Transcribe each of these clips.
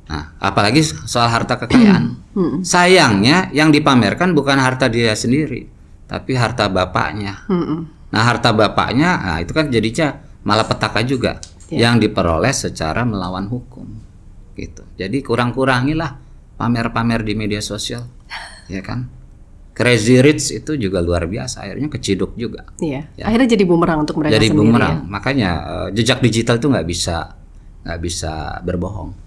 Nah, apalagi soal harta kekayaan. Sayangnya yang dipamerkan bukan harta dia sendiri, tapi harta bapaknya. Nah, harta bapaknya, nah itu kan jadinya malapetaka juga yang diperoleh secara melawan hukum, gitu. Jadi kurang-kurangilah pamer-pamer di media sosial, ya kan? Crazy Rich itu juga luar biasa, akhirnya keciduk juga. Iya. Ya. Akhirnya jadi bumerang untuk mereka jadi sendiri. Bumerang. Ya? Makanya jejak digital itu nggak bisa berbohong.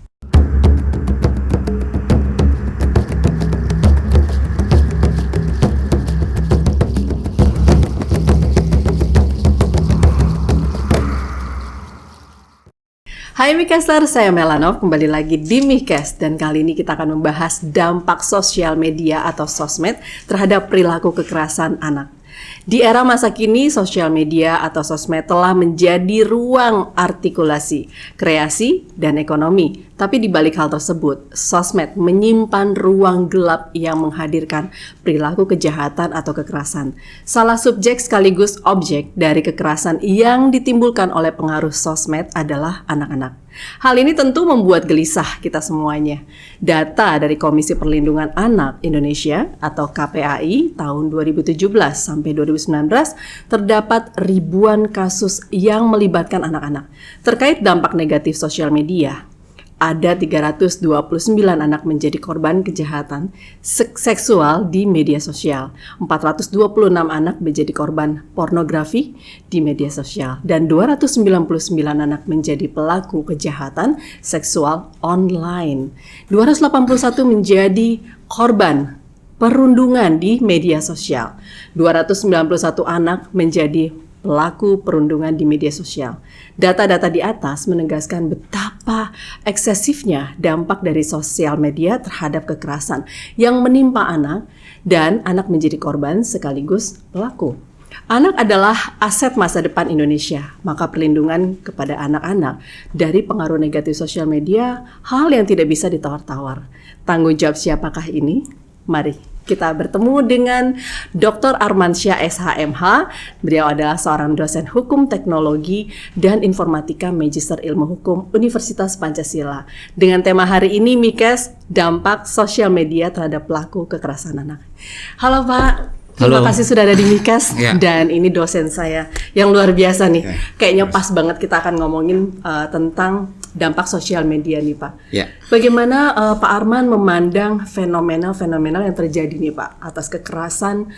Hai Mikaster, saya Melanov, kembali lagi di Mikes dan kali ini kita akan membahas dampak sosial media atau sosmed terhadap perilaku kekerasan anak. Di era masa kini, sosial media atau sosmed telah menjadi ruang artikulasi, kreasi, dan ekonomi. Tapi di balik hal tersebut, sosmed menyimpan ruang gelap yang menghadirkan perilaku kejahatan atau kekerasan. Salah subjek sekaligus objek dari kekerasan yang ditimbulkan oleh pengaruh sosmed adalah anak-anak. Hal ini tentu membuat gelisah kita semuanya. Data dari Komisi Perlindungan Anak Indonesia atau KPAI tahun 2017 sampai 2019 terdapat ribuan kasus yang melibatkan anak-anak terkait dampak negatif sosial media. Ada 329 anak menjadi korban kejahatan seksual di media sosial, 426 anak menjadi korban pornografi di media sosial, dan 299 anak menjadi pelaku kejahatan seksual online. 281 menjadi korban perundungan di media sosial. 291 anak menjadi pelaku perundungan di media sosial. Data-data di atas menegaskan betapa eksesifnya dampak dari sosial media terhadap kekerasan yang menimpa anak dan anak menjadi korban sekaligus pelaku. Anak adalah aset masa depan Indonesia, maka perlindungan kepada anak-anak dari pengaruh negatif sosial media hal yang tidak bisa ditawar-tawar. Tanggung jawab siapakah ini? Mari kita bertemu dengan Dr. Armansyah SHMH. Beliau adalah seorang dosen hukum teknologi dan informatika Magister Ilmu Hukum Universitas Pancasila. Dengan tema hari ini, Mikes, dampak sosial media terhadap pelaku kekerasan anak. Halo Pak. Terima kasih sudah ada di Mikes. Dan ini dosen saya yang luar biasa nih. Kayaknya pas banget kita akan ngomongin tentang dampak sosial media nih Pak. Bagaimana Pak Arman memandang fenomena-fenomena yang terjadi nih Pak atas kekerasan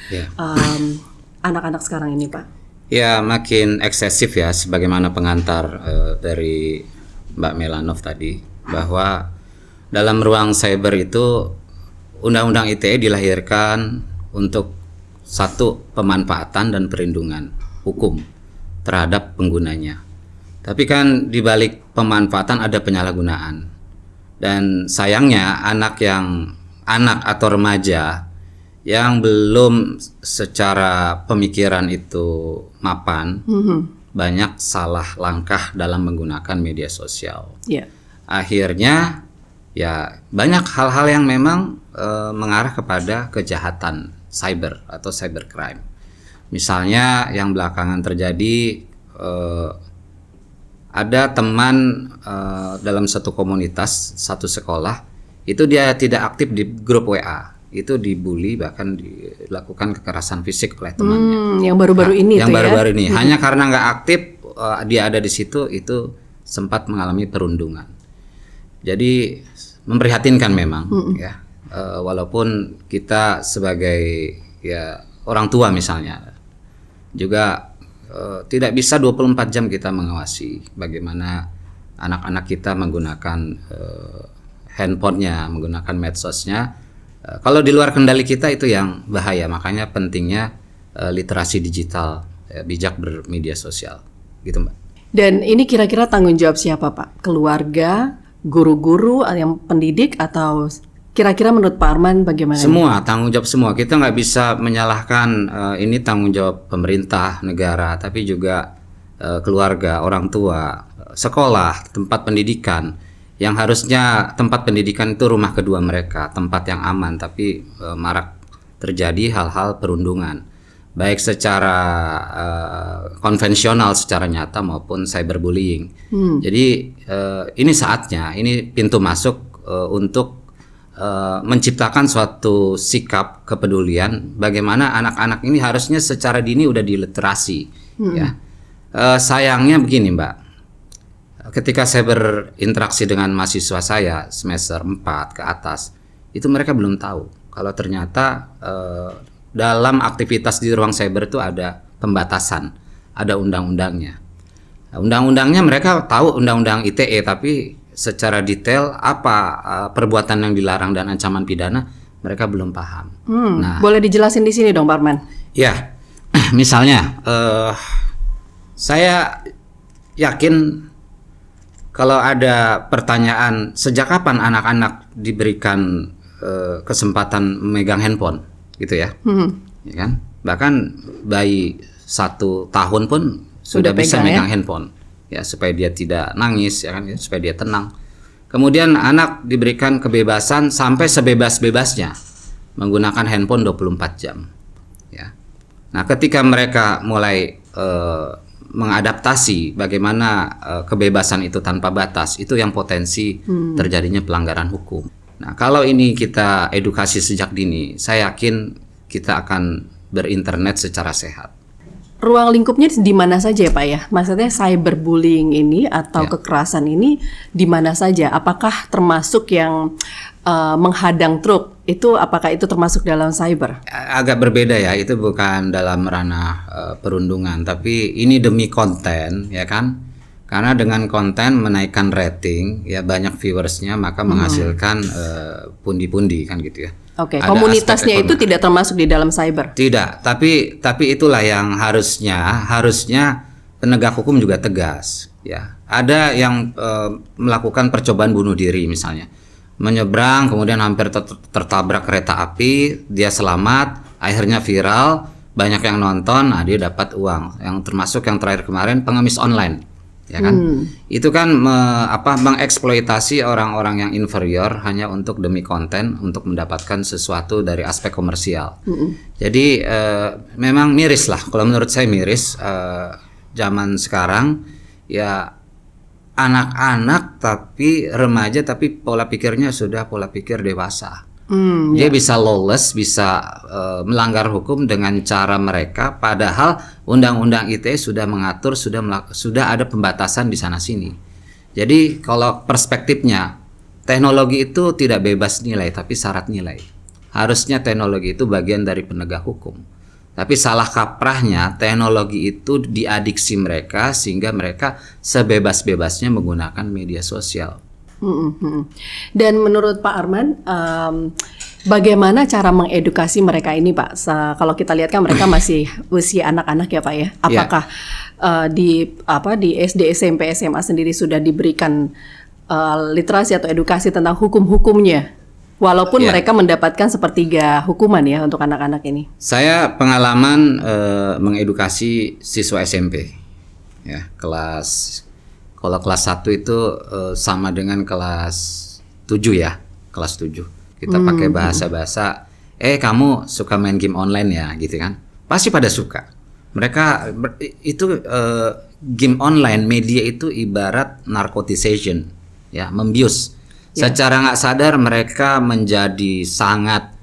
anak-anak sekarang ini Pak? Ya, makin eksesif ya, sebagaimana pengantar dari Mbak Melanov tadi, bahwa dalam ruang cyber itu Undang-Undang ITE dilahirkan untuk satu, pemanfaatan dan perlindungan hukum terhadap penggunanya. Tapi kan di balik pemanfaatan ada penyalahgunaan. Dan sayangnya anak atau remaja yang belum secara pemikiran itu mapan, banyak salah langkah dalam menggunakan media sosial. Akhirnya ya banyak hal-hal yang memang mengarah kepada kejahatan cyber atau cybercrime. Misalnya yang belakangan terjadi, ada teman dalam satu komunitas, satu sekolah, itu dia tidak aktif di grup WA, itu dibully, bahkan dilakukan kekerasan fisik oleh temannya. Yang baru-baru ini yang baru-baru ini, hanya karena nggak aktif, dia ada di situ, itu sempat mengalami perundungan. Jadi memprihatinkan memang, ya. Walaupun kita sebagai ya orang tua misalnya juga tidak bisa 24 jam kita mengawasi bagaimana anak-anak kita menggunakan handphonenya, menggunakan medsosnya. Kalau di luar kendali kita itu yang bahaya, makanya pentingnya literasi digital, bijak bermedia sosial, gitu Mbak. Dan ini kira-kira tanggung jawab siapa Pak? Keluarga, guru-guru, yang pendidik, atau kira-kira menurut Pak Arman bagaimana? Semua, tanggung jawab semua. Kita nggak bisa menyalahkan ini tanggung jawab pemerintah, negara, tapi juga keluarga, orang tua, sekolah, tempat pendidikan. Yang harusnya tempat pendidikan itu rumah kedua mereka, tempat yang aman, tapi marak terjadi hal-hal perundungan, baik secara konvensional, secara nyata maupun cyberbullying. Jadi ini saatnya, ini pintu masuk untuk menciptakan suatu sikap kepedulian bagaimana anak-anak ini harusnya secara dini udah diliterasi. Ya. Sayangnya begini Mbak, ketika saya berinteraksi dengan mahasiswa saya semester 4 ke atas, itu mereka belum tahu kalau ternyata dalam aktivitas di ruang cyber itu ada pembatasan, ada undang-undangnya. Nah, undang-undangnya mereka tahu undang-undang ITE, tapi secara detail apa perbuatan yang dilarang dan ancaman pidana mereka belum paham. Nah, boleh dijelasin di sini dong, Pak Arman? Ya, misalnya saya yakin kalau ada pertanyaan sejak kapan anak-anak diberikan kesempatan memegang handphone, gitu ya, ya kan? Bahkan bayi 1 tahun pun sudah bisa megang handphone. Ya, supaya dia tidak nangis, ya kan, ya, supaya dia tenang. Kemudian anak diberikan kebebasan sampai sebebas-bebasnya menggunakan handphone 24 jam. Ya. Nah, ketika mereka mulai mengadaptasi bagaimana kebebasan itu tanpa batas, itu yang potensi terjadinya pelanggaran hukum. Nah, kalau ini kita edukasi sejak dini, saya yakin kita akan berinternet secara sehat. Ruang lingkupnya di mana saja ya Pak ya? Maksudnya cyberbullying ini atau kekerasan ini di mana saja? Apakah termasuk yang menghadang truk? Apakah itu termasuk dalam cyber? Agak berbeda ya, itu bukan dalam ranah perundungan, tapi ini demi konten, ya kan? Karena dengan konten menaikkan rating, ya banyak viewersnya, maka menghasilkan pundi-pundi kan gitu ya. Oke, komunitasnya itu tidak termasuk di dalam cyber. Tidak, tapi itulah yang harusnya penegak hukum juga tegas. Ya, ada yang melakukan percobaan bunuh diri misalnya, menyeberang kemudian hampir tertabrak kereta api, dia selamat, akhirnya viral, banyak yang nonton, nah dia dapat uang. Yang termasuk yang terakhir kemarin pengemis online. Ya kan, itu kan mengeksploitasi orang-orang yang inferior hanya untuk demi konten, untuk mendapatkan sesuatu dari aspek komersial. Jadi memang miris lah, kalau menurut saya miris zaman sekarang ya, anak-anak tapi remaja tapi pola pikirnya sudah pola pikir dewasa. Dia bisa lawless, bisa melanggar hukum dengan cara mereka, padahal undang-undang ITE sudah mengatur, sudah ada pembatasan di sana sini. Jadi kalau perspektifnya, teknologi itu tidak bebas nilai tapi syarat nilai. Harusnya teknologi itu bagian dari penegak hukum. Tapi salah kaprahnya teknologi itu diadiksi mereka sehingga mereka sebebas-bebasnya menggunakan media sosial. Dan menurut Pak Arman, bagaimana cara mengedukasi mereka ini, Pak? Kalau kita lihat kan mereka masih usia anak-anak ya, Pak ya. Apakah di SD, SMP, SMA sendiri sudah diberikan literasi atau edukasi tentang hukum-hukumnya? Walaupun mereka mendapatkan sepertiga hukuman ya untuk anak-anak ini. Saya pengalaman mengedukasi siswa SMP, ya kalau kelas 1 itu sama dengan kelas 7 ya, kelas 7. Kita pakai bahasa-bahasa, kamu suka main game online ya, gitu kan. Pasti pada suka. Mereka itu game online, media itu ibarat narcotization, ya, membius. Secara nggak sadar mereka menjadi sangat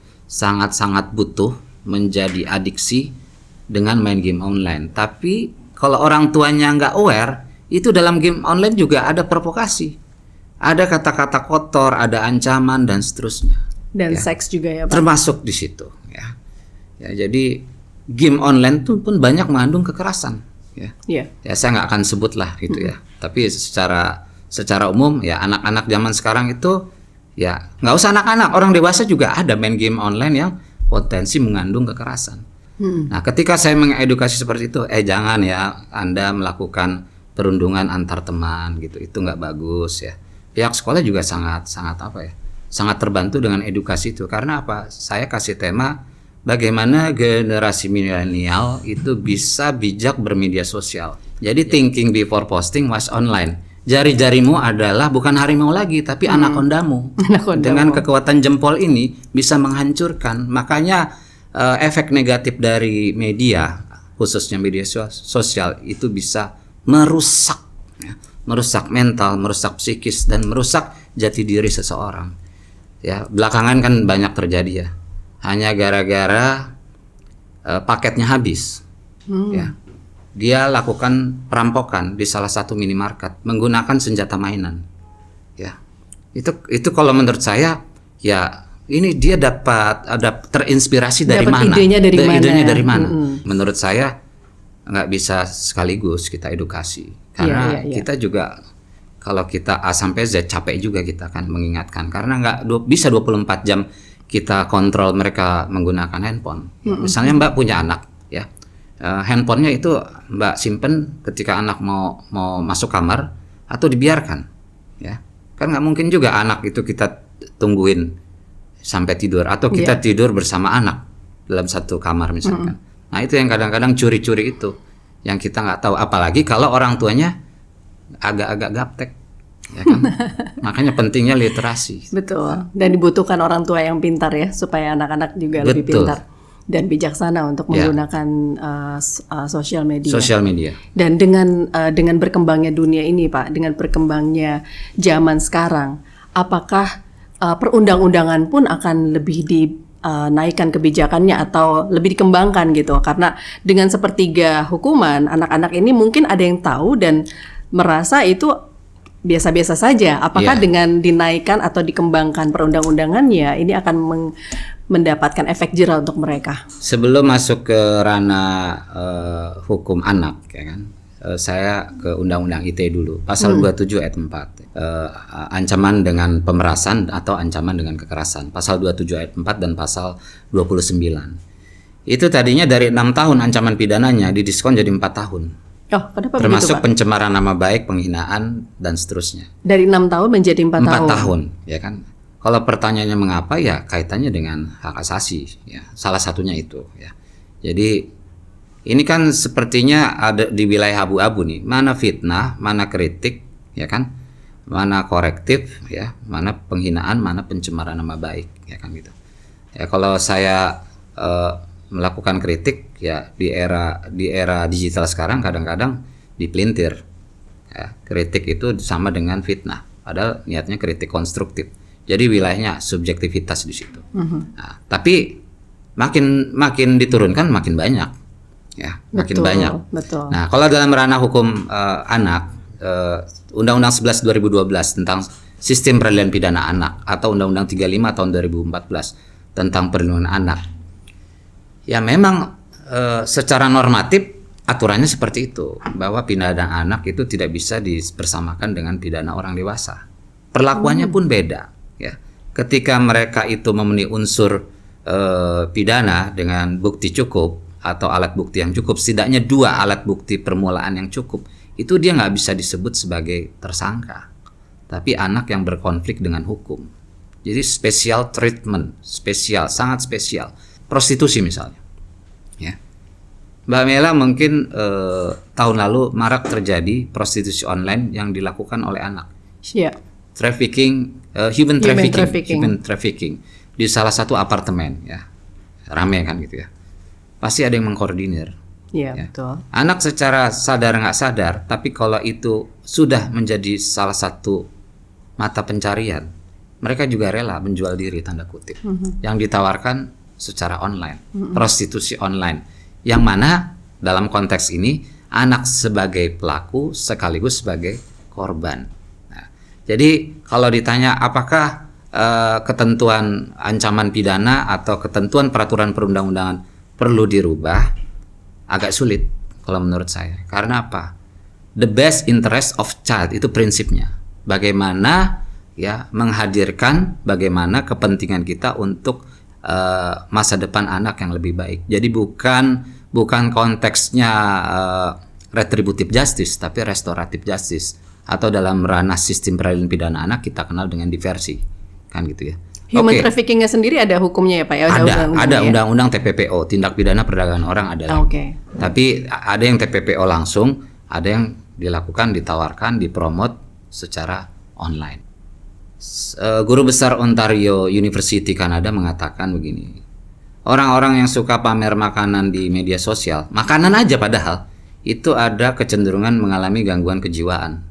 butuh, menjadi adiksi dengan main game online. Tapi kalau orang tuanya nggak aware, itu dalam game online juga ada provokasi, ada kata-kata kotor, ada ancaman dan seterusnya. Dan seks juga ya, Pak. Termasuk di situ, ya. Jadi game online tuh pun banyak mengandung kekerasan, ya. Ya saya nggak akan sebut lah gitu ya. Tapi secara umum ya, anak-anak zaman sekarang itu ya nggak usah anak-anak, orang dewasa juga ada main game online yang potensi mengandung kekerasan. Nah, ketika saya mengedukasi seperti itu, jangan ya Anda melakukan perundungan antar teman gitu, itu nggak bagus ya. Pihak sekolah juga sangat terbantu dengan edukasi itu. Karena apa? Saya kasih tema bagaimana generasi milenial itu bisa bijak bermedia sosial. Jadi thinking before posting was online. Jari-jarimu adalah bukan harimau lagi, tapi anakondamu. Dengan kekuatan jempol ini bisa menghancurkan. Makanya efek negatif dari media, khususnya media sosial itu bisa merusak mental, merusak psikis, dan merusak jati diri seseorang. Ya, belakangan kan banyak terjadi ya. Hanya gara-gara paketnya habis. Ya. Dia lakukan perampokan di salah satu minimarket menggunakan senjata mainan. Ya. Itu kalau menurut saya ya ini dia dapat terinspirasi dari mana? Idenya dari mana? Idenya dari mana? Menurut saya nggak bisa sekaligus kita edukasi karena kita juga kalau kita A sampai Z capek juga kita kan mengingatkan karena nggak bisa 24 jam kita kontrol mereka menggunakan handphone. Misalnya Mbak punya anak ya, handphonenya itu Mbak simpen ketika anak mau masuk kamar atau dibiarkan ya, kan nggak mungkin juga anak itu kita tungguin sampai tidur atau kita tidur bersama anak dalam satu kamar misalkan. Nah itu yang kadang-kadang curi-curi itu yang kita nggak tahu, apalagi kalau orang tuanya agak-agak gaptek ya kan. Makanya pentingnya literasi. Betul. Dan dibutuhkan orang tua yang pintar ya supaya anak-anak juga lebih pintar dan bijaksana untuk menggunakan sosial media. Sosial media. Dan dengan berkembangnya dunia ini Pak, dengan berkembangnya zaman sekarang, apakah perundang-undangan pun akan lebih dinaikkan kebijakannya atau lebih dikembangkan gitu? Karena dengan sepertiga hukuman, anak-anak ini mungkin ada yang tahu dan merasa itu biasa-biasa saja. Apakah dengan dinaikkan atau dikembangkan perundang-undangannya ini akan mendapatkan efek jera untuk mereka? Sebelum masuk ke ranah hukum anak ya kan, saya ke Undang-Undang ITE dulu, pasal 27 ayat 4. Ancaman dengan pemerasan atau ancaman dengan kekerasan, pasal 27 ayat 4 dan pasal 29. Itu tadinya dari 6 tahun ancaman pidananya didiskon jadi 4 tahun. Oh, termasuk begitu, pencemaran nama baik, penghinaan dan seterusnya. Dari 6 tahun menjadi 4 tahun. 4 tahun, ya kan. Kalau pertanyaannya mengapa, ya kaitannya dengan hak asasi, ya. Salah satunya itu, ya. Jadi ini kan sepertinya ada di wilayah abu-abu nih. Mana fitnah, mana kritik, ya kan? Mana korektif, ya, mana penghinaan, mana pencemaran nama baik, ya kan gitu. Ya kalau saya melakukan kritik, ya di era digital sekarang kadang-kadang dipelintir. Ya, kritik itu sama dengan fitnah, padahal niatnya kritik konstruktif. Jadi wilayahnya subjektivitas di situ. Nah, tapi makin diturunkan makin banyak, ya, makin banyak. Betul. Nah, kalau dalam ranah hukum anak, Undang-Undang 11 2012 tentang Sistem Peradilan Pidana Anak atau Undang-Undang 35 tahun 2014 tentang perlindungan anak. Ya memang secara normatif aturannya seperti itu, bahwa pidana anak itu tidak bisa dipersamakan dengan pidana orang dewasa. Perlakuannya pun beda, ya. Ketika mereka itu memenuhi unsur pidana dengan bukti cukup atau alat bukti yang cukup, setidaknya 2 alat bukti permulaan yang cukup, itu dia nggak bisa disebut sebagai tersangka, tapi anak yang berkonflik dengan hukum. Jadi special treatment, sangat spesial. Prostitusi misalnya, ya. Mbak Mela mungkin tahun lalu marak terjadi prostitusi online yang dilakukan oleh anak. Iya. Human trafficking di salah satu apartemen, ya, rame kan gitu ya. Pasti ada yang mengkoordinir. Ya, betul. Anak secara sadar nggak sadar, tapi kalau itu sudah menjadi salah satu mata pencarian, mereka juga rela menjual diri tanda kutip, yang ditawarkan secara online, prostitusi online, yang mana dalam konteks ini anak sebagai pelaku sekaligus sebagai korban. Nah, jadi kalau ditanya apakah ketentuan ancaman pidana atau ketentuan peraturan perundang-undangan perlu dirubah, agak sulit kalau menurut saya. Karena apa? The best interest of child itu prinsipnya. Bagaimana ya menghadirkan bagaimana kepentingan kita untuk masa depan anak yang lebih baik. Jadi bukan konteksnya retributive justice, tapi restorative justice, atau dalam ranah sistem peradilan pidana anak kita kenal dengan diversi, kan gitu ya. Human trafficking-nya sendiri ada hukumnya ya Pak ya? Ada undang-undang TPPO, tindak pidana perdagangan orang ada. Tapi ada yang TPPO langsung, ada yang dilakukan, ditawarkan, dipromot secara online. Guru besar Ontario University Kanada mengatakan begini, orang-orang yang suka pamer makanan di media sosial, makanan aja padahal, itu ada kecenderungan mengalami gangguan kejiwaan.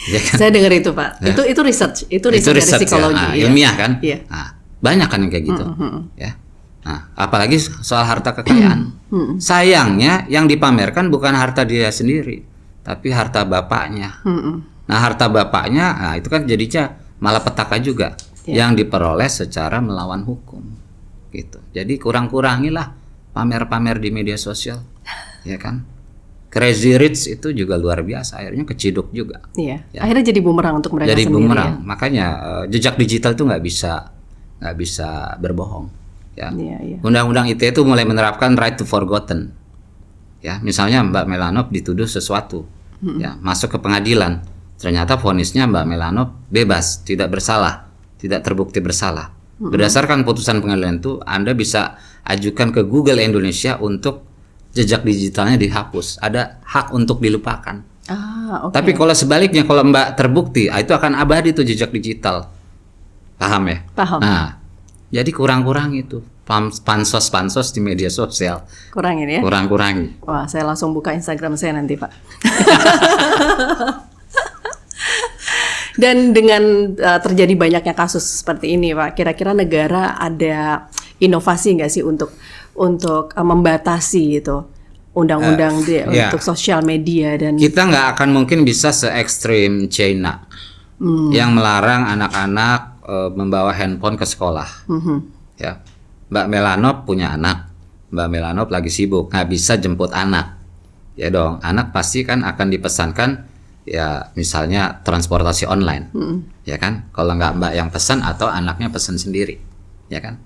Ya kan? Saya dengar itu Pak. Ya. Itu research, itu riset dari psikologi. Ya. Nah, iya. ilmiah kan. Iya. Nah, banyak kan yang kayak gitu. Ya. Nah, apalagi soal harta kekayaan. Sayangnya yang dipamerkan bukan harta dia sendiri, tapi harta bapaknya. Nah, harta bapaknya, nah itu kan jadinya malapetaka juga, yang diperoleh secara melawan hukum, gitu. Jadi kurang-kurangilah pamer-pamer di media sosial, ya kan? Crazy Rich itu juga luar biasa, akhirnya keciduk juga. Iya. Akhirnya jadi bumerang untuk mereka Jadi sendiri. bumerang, Ya? makanya jejak digital itu nggak bisa berbohong. Ya. Iya. Undang-undang ITE itu mulai menerapkan right to forgotten. Ya, misalnya Mbak Melanov dituduh sesuatu, ya, masuk ke pengadilan. Ternyata vonisnya Mbak Melanov bebas, tidak bersalah, tidak terbukti bersalah. Berdasarkan putusan pengadilan itu, Anda bisa ajukan ke Google Indonesia untuk jejak digitalnya dihapus. Ada hak untuk dilupakan. Oke. Tapi kalau sebaliknya, kalau Mbak terbukti, itu akan abadi tuh jejak digital. Paham ya? Paham. Nah, jadi kurang-kurang itu pansos di media sosial. Kurangin ya. Kurang-kurangi. Wah, saya langsung buka Instagram saya nanti, Pak. Dan dengan terjadi banyaknya kasus seperti ini, Pak, kira-kira negara ada inovasi nggak sih untuk membatasi itu undang-undang untuk sosial media dan kita nggak akan mungkin bisa se ekstrim China yang melarang anak-anak membawa handphone ke sekolah. Ya, Mbak Melanov punya anak, Mbak Melanov lagi sibuk, nggak bisa jemput anak. Ya dong, anak pasti kan akan dipesankan ya misalnya transportasi online, ya kan? Kalau nggak Mbak yang pesan atau anaknya pesan sendiri, ya kan?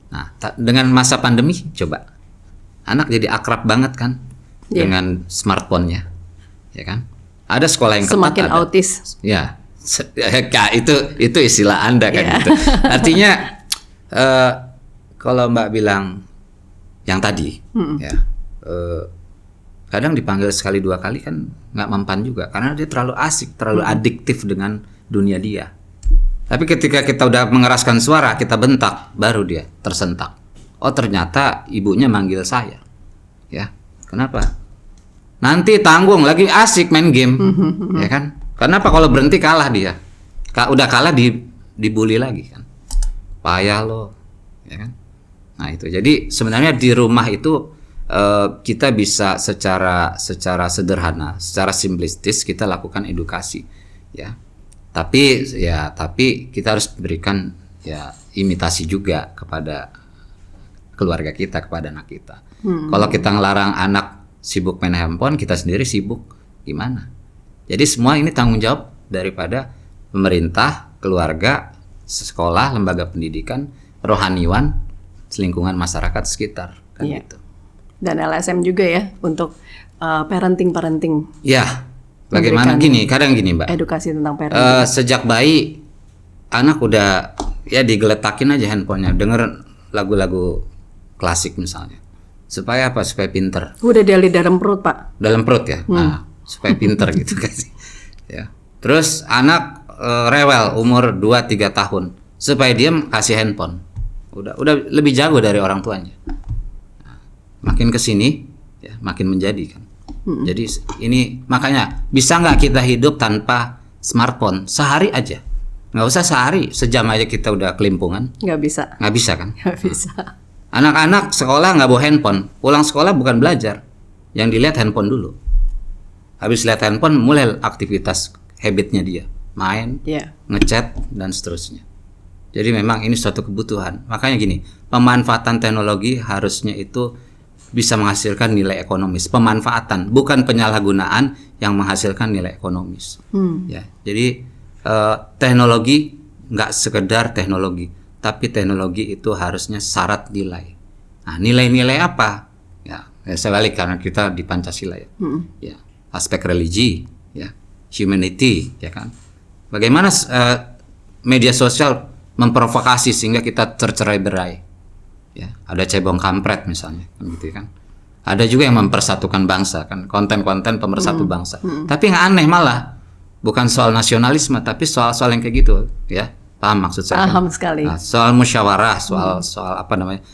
Nah, dengan masa pandemi coba anak jadi akrab banget kan dengan smartphone-nya, ya kan? Ada sekolah yang ketat, semakin ada. autis. Ya, itu istilah Anda kan gitu. Artinya kalau Mbak bilang yang tadi, ya. Kadang dipanggil sekali dua kali kan nggak mempan juga karena dia terlalu asik, terlalu adiktif dengan dunia dia. Tapi ketika kita udah mengeraskan suara, kita bentak, baru dia tersentak. Oh ternyata ibunya manggil saya, ya kenapa? Nanti tanggung lagi asik main game, ya kan? Kenapa kalau berhenti kalah dia? Udah kalah dibully lagi kan? Payah loh, ya kan? Nah itu jadi sebenarnya di rumah itu kita bisa secara sederhana, secara simplistis kita lakukan edukasi, ya. Tapi kita harus berikan ya imitasi juga kepada keluarga kita, kepada anak kita. Kalau kita ngelarang anak sibuk main handphone, kita sendiri sibuk, gimana? Jadi semua ini tanggung jawab daripada pemerintah, keluarga, sekolah, lembaga pendidikan, rohaniwan, lingkungan masyarakat sekitar, kan gitu. Dan LSM juga ya untuk parenting. Ya, bagaimana kadang gini Mbak. Edukasi tentang parenting. Sejak bayi anak udah ya digeletakin aja handphonenya, denger lagu-lagu klasik misalnya. Supaya apa? Supaya pinter. Udah dari dalam perut Pak. Dalam perut ya. Nah, supaya pinter gitu kan sih. Ya. Terus anak rewel umur 2-3 tahun supaya dia kasih handphone. Udah lebih jago dari orang tuanya. Makin kesini ya makin menjadi kan. Jadi ini makanya bisa nggak kita hidup tanpa smartphone sehari aja? Nggak usah sehari, sejam aja kita udah kelimpungan. Nggak bisa kan? Nggak bisa. Anak-anak sekolah nggak bawa handphone, pulang sekolah bukan belajar, yang dilihat handphone dulu. Habis lihat handphone mulai aktivitas habitnya dia, main, ngechat dan seterusnya. Jadi memang ini suatu kebutuhan. Makanya gini, pemanfaatan teknologi harusnya itu bisa menghasilkan nilai ekonomis, pemanfaatan bukan penyalahgunaan yang menghasilkan nilai ekonomis. Ya, jadi teknologi nggak sekedar teknologi, tapi teknologi itu harusnya syarat nilai. Nah, nilai-nilai apa? Ya saya balik karena kita di Pancasila ya. Ya, aspek religi, ya, humanity, ya kan. Bagaimana media sosial memprovokasi sehingga kita tercerai-berai. Ya, ada cebong kampret misalnya, kan gitu kan. Ada juga yang mempersatukan bangsa, kan konten-konten pemersatu bangsa. Tapi yang aneh malah bukan soal nasionalisme, tapi soal-soal yang kayak gitu, ya. Paham maksud saya? Paham sekali. Nah, soal musyawarah, soal apa namanya?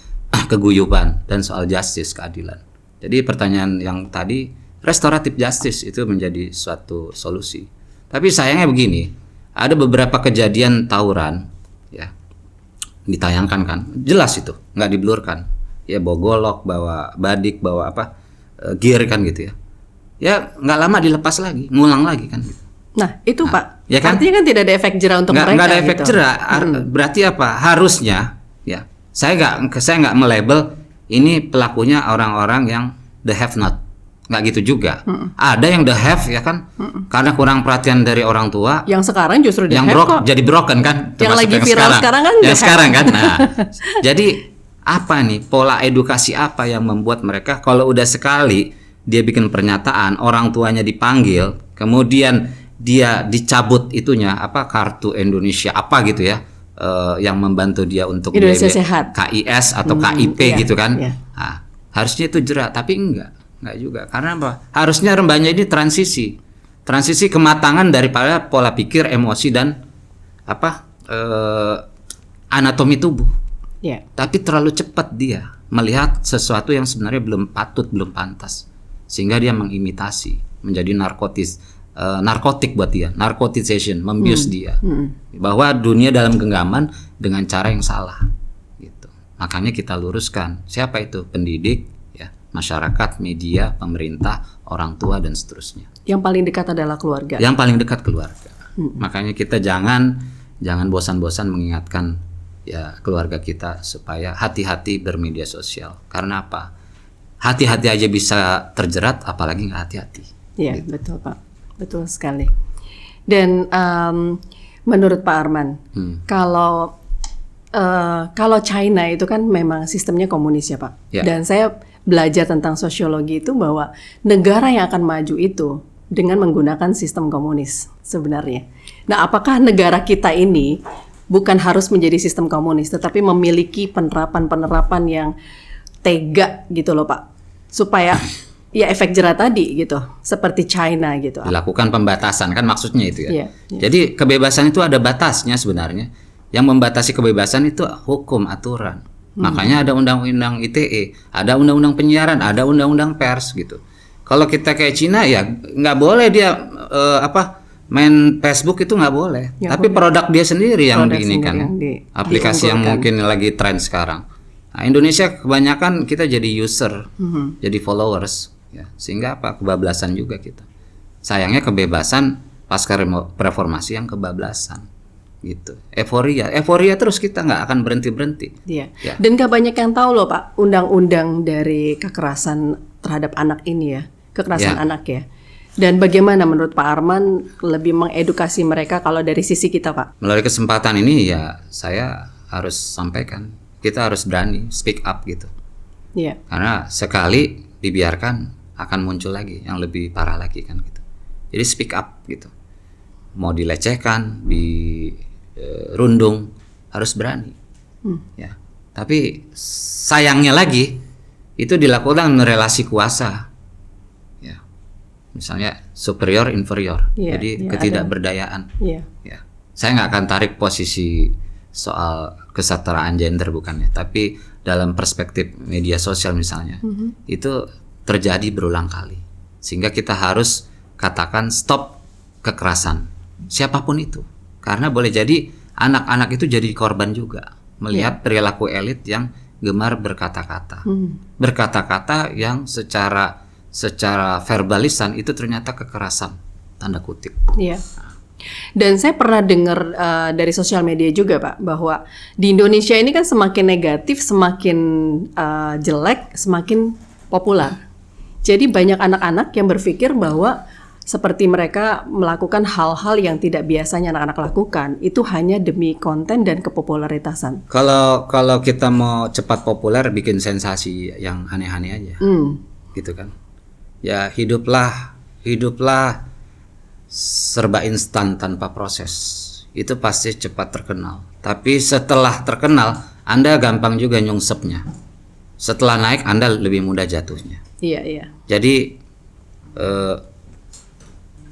Keguyuban dan soal justice, keadilan. Jadi pertanyaan yang tadi restoratif justice itu menjadi suatu solusi. Tapi sayangnya begini, ada beberapa kejadian tawuran, ya, ditayangkan kan, jelas itu, nggak diblurkan, ya bawa golok, bawa badik, bawa apa, gear kan gitu ya, ya nggak lama dilepas lagi, ngulang lagi kan. Gitu. Nah itu Pak, ya kan? artinya kan tidak ada efek jera untuk mereka. Nggak ada efek gitu. jera, berarti apa? Harusnya, ya, saya nggak melabel ini pelakunya orang-orang yang the have not. Nggak gitu juga. Ada yang the have ya kan, karena kurang perhatian dari orang tua. Yang sekarang justru the yang have kok. jadi broken kan. Yang lagi viral sekarang kan. Yang sekarang kan. Nah, jadi apa nih pola edukasi apa yang membuat mereka kalau udah sekali dia bikin pernyataan, orang tuanya dipanggil, kemudian dia dicabut itunya apa kartu Indonesia apa gitu ya, yang membantu dia untuk Indonesia Sehat, KIS atau KIP iya, gitu kan. iya. Nah, harusnya itu jerak, tapi enggak juga. Karena apa? Harusnya remaja ini transisi kematangan daripada pola pikir, emosi dan apa anatomi tubuh. Yeah. Tapi terlalu cepat dia melihat sesuatu yang sebenarnya belum patut, belum pantas, sehingga dia mengimitasi, menjadi narkotik buat dia, narcotization, membius dia, bahwa dunia dalam genggaman dengan cara yang salah. Gitu. Makanya kita luruskan, siapa itu pendidik, masyarakat, media, pemerintah, orang tua dan seterusnya. Yang paling dekat adalah keluarga. Yang paling dekat keluarga. Makanya kita jangan bosan-bosan mengingatkan ya keluarga kita supaya hati-hati bermedia sosial. Karena apa? Hati-hati aja bisa terjerat, apalagi nggak hati-hati. Iya, gitu. Betul Pak, betul sekali. Dan menurut Pak Arman, kalau China itu kan memang sistemnya komunis ya Pak. Ya. Dan saya belajar tentang sosiologi itu bahwa negara yang akan maju itu dengan menggunakan sistem komunis sebenarnya. Nah, apakah negara kita ini bukan harus menjadi sistem komunis, tetapi memiliki penerapan yang tega gitu loh Pak, supaya ya efek jera tadi gitu, seperti China gitu. Dilakukan pembatasan kan maksudnya itu ya. Yeah. Jadi kebebasan itu ada batasnya sebenarnya. Yang membatasi kebebasan itu hukum, aturan. Makanya ada undang-undang ITE, ada undang-undang penyiaran, ada undang-undang pers gitu. Kalau kita kayak Cina ya nggak boleh dia main Facebook itu nggak boleh. Ya, tapi produk dia sendiri yang ini kan, aplikasi yang diunggulkan. mungkin lagi tren sekarang. Nah, Indonesia kebanyakan kita jadi user, jadi followers, ya. Sehingga apa kebablasan juga kita. Sayangnya kebebasan pasca reformasi yang kebablasan. Gitu, euforia terus kita nggak akan berhenti. Iya. Ya. Dan gak banyak yang tahu loh Pak, undang-undang dari kekerasan terhadap anak ini ya, kekerasan anak ya. Dan bagaimana menurut Pak Arman lebih mengedukasi mereka kalau dari sisi kita Pak? Melalui kesempatan ini ya saya harus sampaikan, kita harus berani speak up gitu. Iya. Karena sekali dibiarkan akan muncul lagi yang lebih parah lagi kan gitu. Jadi speak up gitu. Mau dilecehkan, rundung harus berani, ya. Tapi sayangnya lagi itu dilakukan relasi kuasa, ya. Misalnya superior inferior, jadi ketidakberdayaan. Ya. Saya nggak akan tarik posisi soal kesetaraan gender bukannya, tapi dalam perspektif media sosial misalnya, itu terjadi berulang kali, sehingga kita harus katakan stop kekerasan siapapun itu. Karena boleh jadi anak-anak itu jadi korban juga melihat perilaku elit yang gemar berkata-kata. Berkata-kata yang secara verbalisan itu ternyata kekerasan, tanda kutip. Iya. Dan saya pernah dengar dari sosial media juga Pak, bahwa di Indonesia ini kan semakin negatif, semakin jelek, semakin populer. Jadi banyak anak-anak yang berpikir bahwa seperti mereka melakukan hal-hal yang tidak biasanya anak-anak lakukan, itu hanya demi konten dan kepopularitasan. Kalau kita mau cepat populer, bikin sensasi yang aneh-aneh aja, gitu kan? Ya hiduplah serba instan tanpa proses, itu pasti cepat terkenal. Tapi setelah terkenal, Anda gampang juga nyungsepnya. Setelah naik, Anda lebih mudah jatuhnya. Iya. Jadi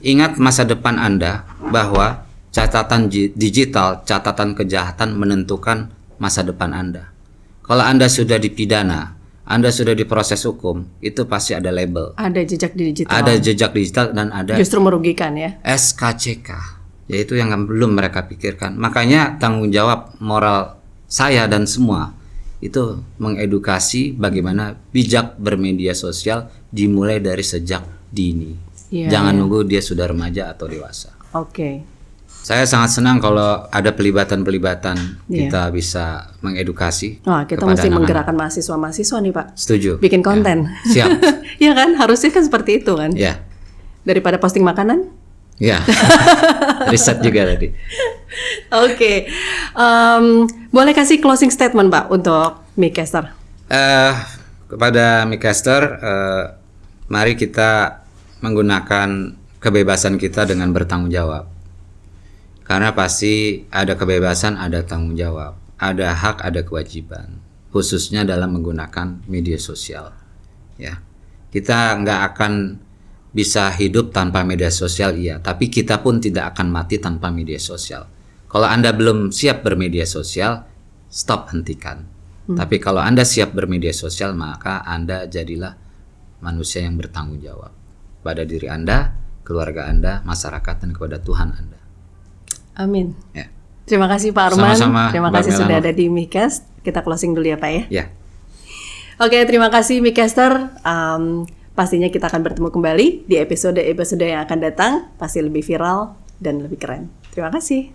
ingat masa depan Anda bahwa catatan digital, catatan kejahatan menentukan masa depan Anda. Kalau Anda sudah dipidana, Anda sudah diproses hukum, itu pasti ada label. Ada jejak digital. Ada jejak digital dan ada Justru merugikan ya. SKCK, yaitu yang belum mereka pikirkan. Makanya tanggung jawab moral saya dan semua itu mengedukasi bagaimana bijak bermedia sosial dimulai dari sejak dini. Jangan nunggu dia sudah remaja atau dewasa. Oke. Saya sangat senang kalau ada pelibatan-pelibatan kita bisa mengedukasi. Wah, kita kepada mesti anak-anak. menggerakkan mahasiswa-mahasiswa nih Pak. Setuju. Bikin konten. Ya. Siap. Ya kan, harusnya kan seperti itu kan. Ya. Daripada posting makanan. Ya. Riset juga tadi. Oke. Boleh kasih closing statement Pak untuk Micaster? Kepada Micaster, mari kita menggunakan kebebasan kita dengan bertanggung jawab. Karena pasti ada kebebasan, ada tanggung jawab, ada hak, ada kewajiban, khususnya dalam menggunakan media sosial. Ya, kita nggak akan bisa hidup tanpa media sosial, iya, tapi kita pun tidak akan mati tanpa media sosial. Kalau Anda belum siap bermedia sosial, stop, hentikan. Tapi kalau Anda siap bermedia sosial, maka Anda jadilah manusia yang bertanggung jawab pada diri Anda, keluarga Anda, masyarakat, dan kepada Tuhan Anda. Amin. Ya. Terima kasih Pak Arman. Sama-sama, Terima Mbak kasih sudah Melano. ada di Micast. Kita closing dulu ya Pak ya. Ya. Oke, terima kasih Micaster. Pastinya kita akan bertemu kembali di episode yang akan datang. Pasti lebih viral dan lebih keren. Terima kasih.